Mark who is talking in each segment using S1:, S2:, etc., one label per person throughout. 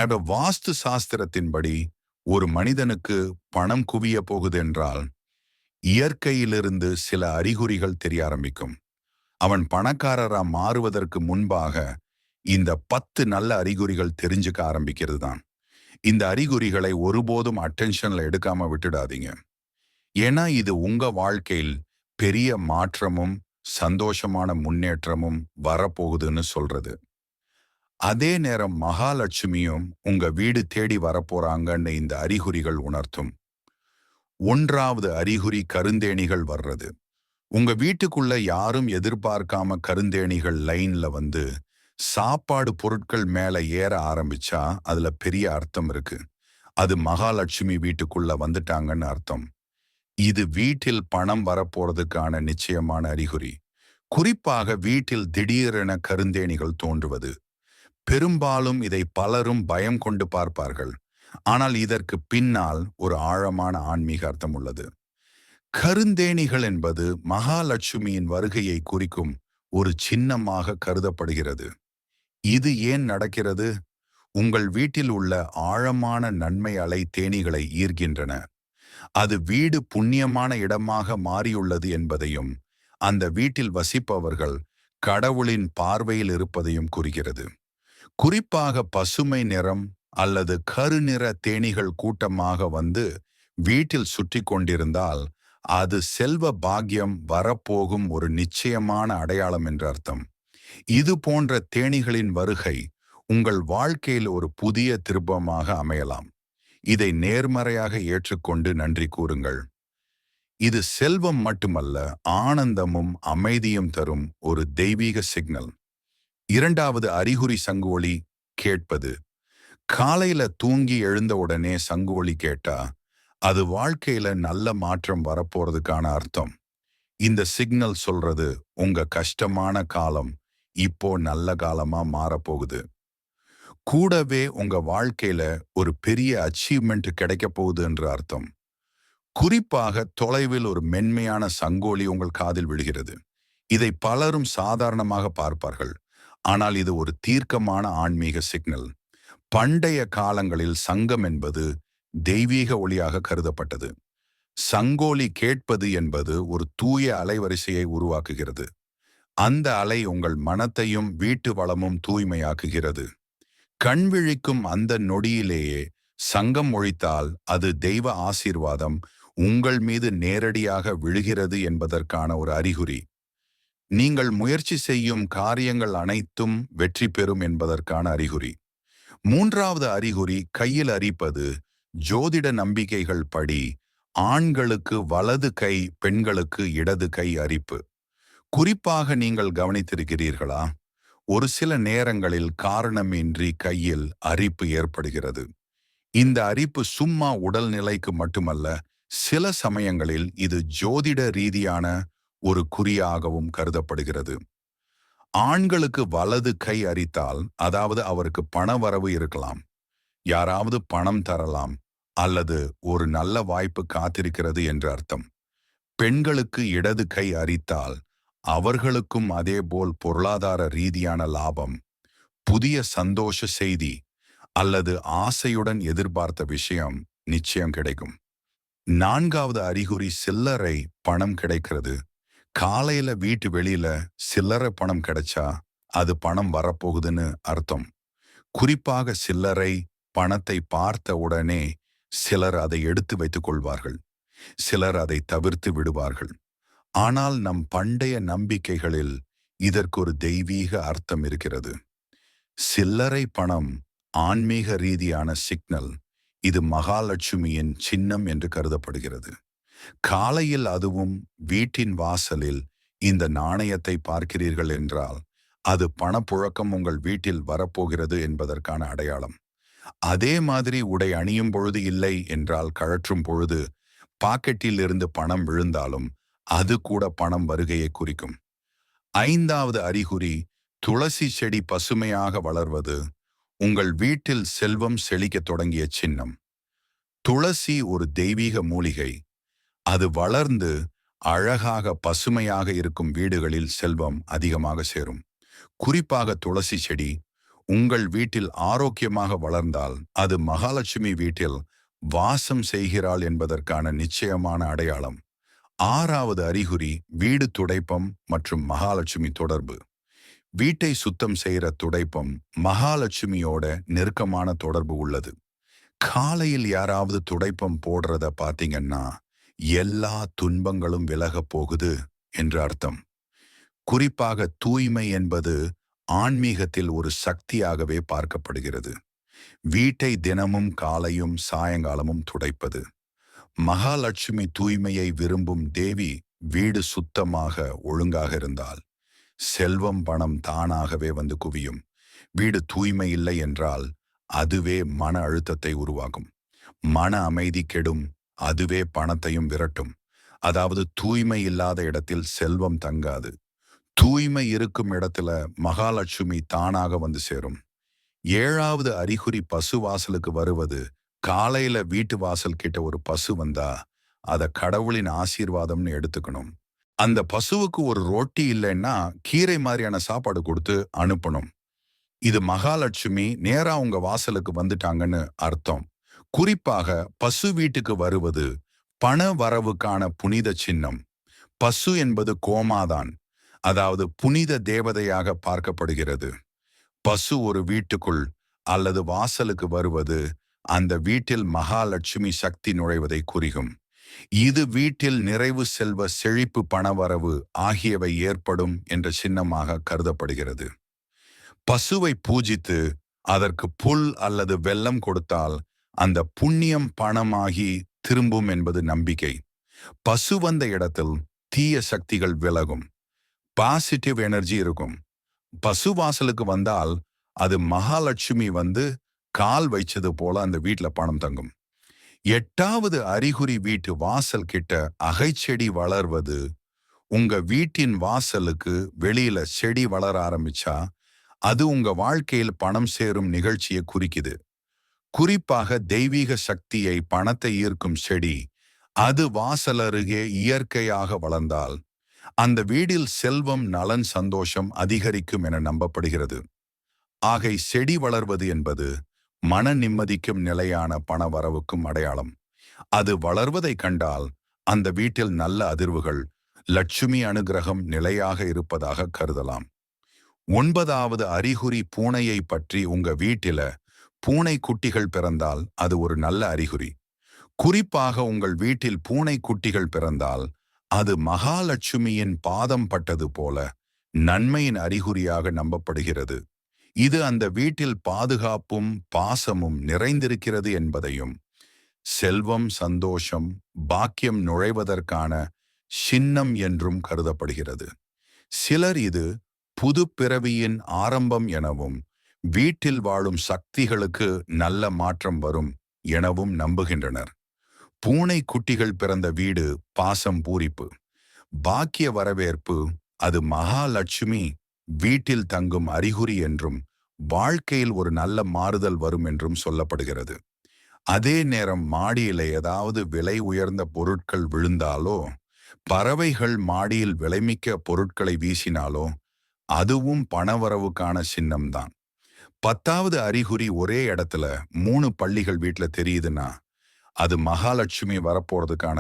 S1: என்னோட வாஸ்து சாஸ்திரத்தின்படி ஒரு மனிதனுக்கு பணம் குவிய போகுதென்றால் இயற்கையிலிருந்து சில அறிகுறிகள் தெரிய ஆரம்பிக்கும். அவன் பணக்காரரா மாறுவதற்கு முன்பாக இந்த 10 நல்ல அறிகுறிகள் தெரிஞ்சுக்க ஆரம்பிக்கிறது தான். இந்த அறிகுறிகளை ஒருபோதும் அட்டென்ஷன்ல எடுக்காம விட்டுடாதீங்க. ஏன்னா இது உங்க வாழ்க்கையில் பெரிய மாற்றமும் சந்தோஷமான முன்னேற்றமும் வரப்போகுதுன்னு சொல்றது. அதே நேரம் மகாலட்சுமியும் உங்க வீடு தேடி வரப்போறாங்கன்னு இந்த அறிகுறிகள் உணர்த்தும். 1வது அறிகுறி கருந்தேணிகள் வர்றது. உங்க வீட்டுக்குள்ள யாரும் எதிர்பார்க்காம கருந்தேணிகள் லைன்ல வந்து சாப்பாடு பொருட்கள் மேல ஏற ஆரம்பிச்சா அதுல பெரிய அர்த்தம் இருக்கு. அது மகாலட்சுமி வீட்டுக்குள்ள வந்துட்டாங்கன்னு அர்த்தம். இது வீட்டில் பணம் வரப்போறதுக்கான நிச்சயமான அறிகுறி. குறிப்பாக வீட்டில் திடீரென கருந்தேணிகள் தோன்றுவது. பெரும்பாலும் இதை பலரும் பயம் கொண்டு பார்ப்பார்கள். ஆனால் இதற்கு பின்னால் ஒரு ஆழமான ஆன்மீக அர்த்தம் உள்ளது. கருந்தேணிகள் என்பது மகாலட்சுமியின் வருகையை குறிக்கும் ஒரு சின்னமாக கருதப்படுகிறது. இது ஏன் நடக்கிறது? உங்கள் வீட்டில் உள்ள ஆழமான நன்மை அலை தேனீகளை ஈர்க்கின்றன. அது வீடு புண்ணியமான இடமாக மாறியுள்ளது என்பதையும் அந்த வீட்டில் வசிப்பவர்கள் கடவுளின் பார்வையில் இருப்பதையும் குறிக்கிறது. குறிப்பாக பசுமை நிறம் அல்லது கருநிற தேனீகள் கூட்டமாக வந்து வீட்டில் சுற்றி கொண்டிருந்தால் அது செல்வ பாக்கியம் வரப்போகும் ஒரு நிச்சயமான அடையாளம் என்று அர்த்தம். இது போன்ற தேனீகளின் வருகை உங்கள் வாழ்க்கையில் ஒரு புதிய திருப்பமாக அமையலாம். இதை நேர்மறையாக ஏற்றுக்கொண்டு நன்றி கூறுங்கள். இது செல்வம் மட்டுமல்ல, ஆனந்தமும் அமைதியும் தரும் ஒரு தெய்வீக சிக்னல். 2வது அறிகுறி சங்கு கேட்பது. காலையில தூங்கி எழுந்த உடனே சங்கு கேட்டா அது வாழ்க்கையில நல்ல மாற்றம் வரப்போறதுக்கான அர்த்தம். இந்த சிக்னல் சொல்றது உங்க கஷ்டமான காலம் இப்போ நல்ல காலமா மாறப்போகுது. கூடவே உங்க வாழ்க்கையில ஒரு பெரிய அச்சீவ்மெண்ட் கிடைக்க போகுது என்று அர்த்தம். குறிப்பாக தொலைவில் ஒரு மென்மையான சங்கோலி உங்கள் காதில் விழுகிறது. இதை பலரும் சாதாரணமாக பார்ப்பார்கள். ஆனால் இது ஒரு தீர்க்கமான ஆன்மீக சிக்னல். பண்டைய காலங்களில் சங்கம் என்பது தெய்வீக ஒளியாக கருதப்பட்டது. சங்கோலி கேட்பது என்பது ஒரு தூய அலைவரிசையை உருவாக்குகிறது. அந்த அலை உங்கள் மனத்தையும் வீட்டு வளமும் தூய்மையாக்குகிறது. கண் விழிக்கும் அந்த நொடியிலேயே சங்கம் ஒழித்தால் அது தெய்வ ஆசீர்வாதம் உங்கள் மீது நேரடியாக விழுகிறது என்பதற்கான ஒரு அறிகுறி. நீங்கள் முயற்சி செய்யும் காரியங்கள் அனைத்தும் வெற்றி பெறும் என்பதற்கான அறிகுறி. 3வது அறிகுறி கையில் அரிப்பது. ஜோதிட நம்பிக்கைகள் படி ஆண்களுக்கு வலது கை, பெண்களுக்கு இடது கை அரிப்பு. குறிப்பாக நீங்கள் கவனித்திருக்கிறீர்களா? ஒரு சில நேரங்களில் காரணமின்றி கையில் அரிப்பு ஏற்படுகிறது. இந்த அரிப்பு சும்மா உடல்நிலைக்கு மட்டுமல்ல, சில சமயங்களில் இது ஜோதிட ரீதியான ஒரு குறியாகவும் கருதப்படுகிறது. ஆண்களுக்கு வலது கை அரித்தால் அதாவது அவருக்கு பண வரவு இருக்கலாம், யாராவது பணம் தரலாம் அல்லது ஒரு நல்ல வாய்ப்பு காத்திருக்கிறது என்று அர்த்தம். பெண்களுக்கு இடது கை அரித்தால் அவர்களுக்கும் அதேபோல் பொருளாதார ரீதியான லாபம், புதிய சந்தோஷ செய்தி அல்லது ஆசையுடன் எதிர்பார்த்த விஷயம் நிச்சயம் கிடைக்கும். 4வது அறிகுறி சில்லறை பணம் கிடைக்கிறது. காலையில வீட்டு வெளியில சில்லறை பணம் கிடைச்சா அது பணம் வரப்போகுதுன்னு அர்த்தம். குறிப்பாக சில்லறை பணத்தை பார்த்த உடனே சிலர் அதை எடுத்து வைத்துக் கொள்வார்கள், சிலர் அதை தவிர்த்து விடுவார்கள். ஆனால் நம் பண்டைய நம்பிக்கைகளில் இதற்கு ஒரு தெய்வீக அர்த்தம் இருக்கிறது. சில்லறை பணம் ஆன்மீக ரீதியான சிக்னல். இது மகாலட்சுமியின் சின்னம் என்று கருதப்படுகிறது. காலையில் அதுவும் வீட்டின் வாசலில் இந்த நாணயத்தை பார்க்கிறீர்கள் என்றால் அது பணப்புழக்கம் உங்கள் வீட்டில் வரப்போகிறது என்பதற்கான அடையாளம். அதே மாதிரி உடை அணியும் பொழுது இல்லை என்றால் கழற்றும் பொழுது பாக்கெட்டில் இருந்து பணம் விழுந்தாலும் அது கூட பணம் வருகையை குறிக்கும். 5வது அறிகுறி துளசி செடி பசுமையாக வளர்வது. உங்கள் வீட்டில் செல்வம் செழிக்கத் தொடங்கிய சின்னம். துளசி ஒரு தெய்வீக மூலிகை. அது வளர்ந்து அழகாக பசுமையாக இருக்கும் வீடுகளில் செல்வம் அதிகமாக சேரும். குறிப்பாக துளசி செடி உங்கள் வீட்டில் ஆரோக்கியமாக வளர்ந்தால் அது மகாலட்சுமி வீட்டில் வாசம் செய்கிறாள் என்பதற்கான நிச்சயமான அடையாளம். 6வது அறிகுறி வீடு துடைப்பம் மற்றும் மகாலட்சுமி தொடர்பு. வீட்டை சுத்தம் செய்கிற துடைப்பம் மகாலட்சுமியோட நெருக்கமான தொடர்பு உள்ளது. காலையில் யாராவது துடைப்பம் போடுறத பார்த்தீங்கன்னா எல்லா துன்பங்களும் விலகப் போகுது என்று அர்த்தம். குறிப்பாக தூய்மை என்பது ஆன்மீகத்தில் ஒரு சக்தியாகவே பார்க்கப்படுகிறது. வீட்டை தினமும் காலையும் சாயங்காலமும் துடைப்பது. மகாலட்சுமி தூய்மையை விரும்பும் தேவி. வீடு சுத்தமாக ஒழுங்காக இருந்தால் செல்வம் பணம் தானாகவே வந்து குவியும். வீடு தூய்மை இல்லை என்றால் அதுவே மன அழுத்தத்தை உருவாக்கும். மன அமைதி கெடும். அதுவே பணத்தையும் விரட்டும். அதாவது தூய்மை இல்லாத இடத்தில் செல்வம் தங்காது. தூய்மை இருக்கும் இடத்துல மகாலட்சுமி தானாக வந்து சேரும். 7வது அறிகுறி பசு வாசலுக்கு வருவது. காலையில வீட்டு வாசல் கிட்ட ஒரு பசு வந்தா அத கடவுளின் ஆசீர்வாதம்னு எடுத்துக்கணும். அந்த பசுவுக்கு ஒரு ரொட்டி இல்லைன்னா கீரை மாதிரியான சாப்பாடு கொடுத்து அனுப்பணும். இது மகாலட்சுமி நேரா உங்க வாசலுக்கு வந்துட்டாங்கன்னு அர்த்தம். குறிப்பாக பசு வீட்டுக்கு வருவது பண வரவுக்கான புனித சின்னம். பசு என்பது கோமாதான், அதாவது புனித தேவதையாக பார்க்கப்படுகிறது. பசு ஒரு வீட்டுக்குள் அல்லது வாசலுக்கு வருவது அந்த வீட்டில் மகாலட்சுமி சக்தி நுழைவதை குறிக்கும். இது வீட்டில் நிறைவு செல்வ செழிப்பு பணவரவு ஆகியவை ஏற்படும் என்ற சின்னமாக கருதப்படுகிறது. பசுவை பூஜித்து அதற்கு புல் அல்லது வெல்லம் கொடுத்தால் அந்த புண்ணியம் பணமாகி திரும்பும் என்பது நம்பிக்கை. பசு வந்த இடத்தில் தீய சக்திகள் விலகும். பாசிட்டிவ் எனர்ஜி இருக்கும். பசு வாசலுக்கு வந்தால் அது மகாலட்சுமி வந்து கால் வைச்சது போல அந்த வீட்டுல பணம் தங்கும். 8வது அறிகுறி வீட்டு வாசல் கிட்ட அகைச்செடி வளர்வது. உங்க வீட்டின் வாசலுக்கு வெளியில செடி வளர ஆரம்பிச்சா அது உங்க வாழ்க்கையில் பணம் சேரும் நிகழ்ச்சியை குறிக்குது. குறிப்பாக தெய்வீக சக்தியை பணத்தை ஈர்க்கும் செடி அது வாசல் அருகே இயற்கையாக வளர்ந்தால் அந்த வீட்டில் செல்வம் நலன் சந்தோஷம் அதிகரிக்கும் என நம்பப்படுகிறது. ஆகை செடி வளர்வது என்பது மன நிம்மதிக்கும் நிலையான பண வரவுக்கும் அடையாளம். அது வளர்வதை கண்டால் அந்த வீட்டில் நல்ல அதிர்வுகள் லட்சுமி அனுகிரகம் நிலையாக இருப்பதாக கருதலாம். 9வது அறிகுறி பூனையை பற்றி. உங்க வீட்டில பூனை குட்டிகள் பிறந்தால் அது ஒரு நல்ல அறிகுறி. குறிப்பாக உங்கள் வீட்டில் பூனை குட்டிகள் பிறந்தால் அது மகாலட்சுமியின் பாதம் பட்டது போல நன்மையின் அறிகுறியாக நம்பப்படுகிறது. இது அந்த வீட்டில் பாதுகாப்பும் பாசமும் நிறைந்திருக்கிறது என்பதையும் செல்வம் சந்தோஷம் பாக்கியம் நுழைவதற்கான சின்னம் என்றும் கருதப்படுகிறது. சிலர் இது புது பிறவியின் ஆரம்பம் எனவும் வீட்டில் வாழும் சக்திகளுக்கு நல்ல மாற்றம் வரும் எனவும் நம்புகின்றனர். பூனை குட்டிகள் பிறந்த வீடு பாசம் பூரிப்பு பாக்கிய வரவேற்பு. அது மகாலட்சுமி வீட்டில் தங்கும் அறிகுறி என்றும் வாழ்க்கையில் ஒரு நல்ல மாறுதல் வரும் என்றும் சொல்லப்படுகிறது. அதே நேரம் மாடியில ஏதாவது விலை உயர்ந்த பொருட்கள் விழுந்தாலோ பறவைகள் மாடியில் விலைமிக்க பொருட்களை வீசினாலோ அதுவும் பணவரவுக்கான சின்னம்தான். 10வது அறிகுறி ஒரே இடத்துல 3 பள்ளிகள் வீட்டுல தெரியுதுன்னா அது மகாலட்சுமி வரப்போறதுக்கான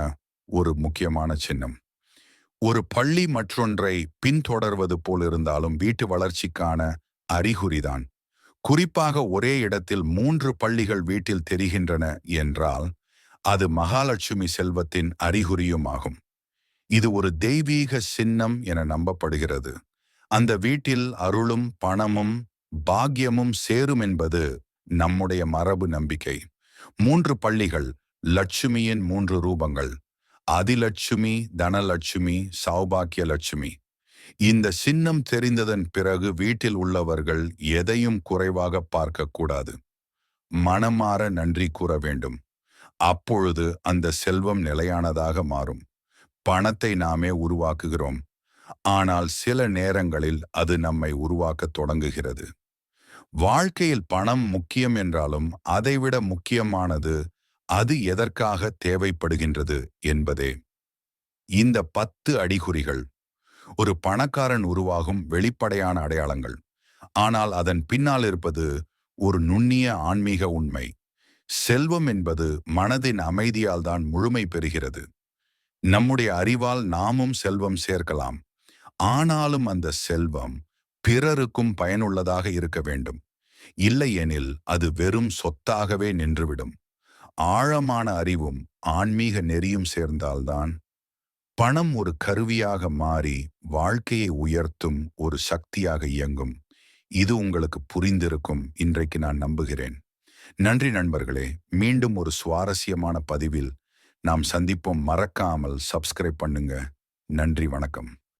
S1: ஒரு முக்கியமான சின்னம். ஒரு பள்ளி மற்றொன்றை பின்தொடர்வது போல் இருந்தாலும் வீட்டு வளர்ச்சிக்கான அறிகுறிதான். குறிப்பாக ஒரே இடத்தில் 3 பள்ளிகள் வீட்டில் தெரிகின்றன என்றால் அது மகாலட்சுமி செல்வத்தின் அறிகுறியுமாகும். இது ஒரு தெய்வீக சின்னம் என நம்பப்படுகிறது. அந்த வீட்டில் அருளும் பணமும் பாக்கியமும் சேரும் என்பது நம்முடைய மரபு நம்பிக்கை. 3 பள்ளிகள் லட்சுமியின் 3 ரூபங்கள். அதிலட்சுமி, தனலட்சுமி, சௌபாக்கிய லட்சுமி. இந்த சின்னம் தெரிந்ததன் பிறகு வீட்டில் உள்ளவர்கள் எதையும் குறைவாக பார்க்க கூடாது. மனமாற நன்றி கூற வேண்டும். அப்பொழுது அந்த செல்வம் நிலையானதாக மாறும். பணத்தை நாமே உருவாக்குகிறோம், ஆனால் சில நேரங்களில் அது நம்மை உருவாக்கத் தொடங்குகிறது. வாழ்க்கையில் பணம் முக்கியம் என்றாலும் அதைவிட முக்கியமானது அது எதற்காக தேவைப்படுகின்றது என்பதே. இந்த 10 அறிகுறிகள் ஒரு பணக்காரன் உருவாகும் வெளிப்படையான அடையாளங்கள். ஆனால் அதன் பின்னால் இருப்பது ஒரு நுண்ணிய ஆன்மீக உண்மை. செல்வம் என்பது மனதின் அமைதியால் தான் முழுமை பெறுகிறது. நம்முடைய அறிவால் நாமும் செல்வம் சேர்க்கலாம். ஆனாலும் அந்த செல்வம் பிறருக்கும் பயனுள்ளதாக இருக்க வேண்டும். இல்லையெனில் அது வெறும் சொத்தாகவே நின்றுவிடும். ஆழமான அறிவும் ஆன்மீக நெறியும் சேர்ந்தால்தான் பணம் ஒரு கருவியாக மாறி வாழ்க்கையை உயர்த்தும் ஒரு சக்தியாக இயங்கும். இது உங்களுக்கு புரிந்திருக்கும் இன்றைக்கு நான் நம்புகிறேன். நன்றி நண்பர்களே. மீண்டும் ஒரு சுவாரஸ்யமான பதிவில் நாம் சந்திப்போம். மறக்காமல் சப்ஸ்கிரைப் பண்ணுங்க. நன்றி, வணக்கம்.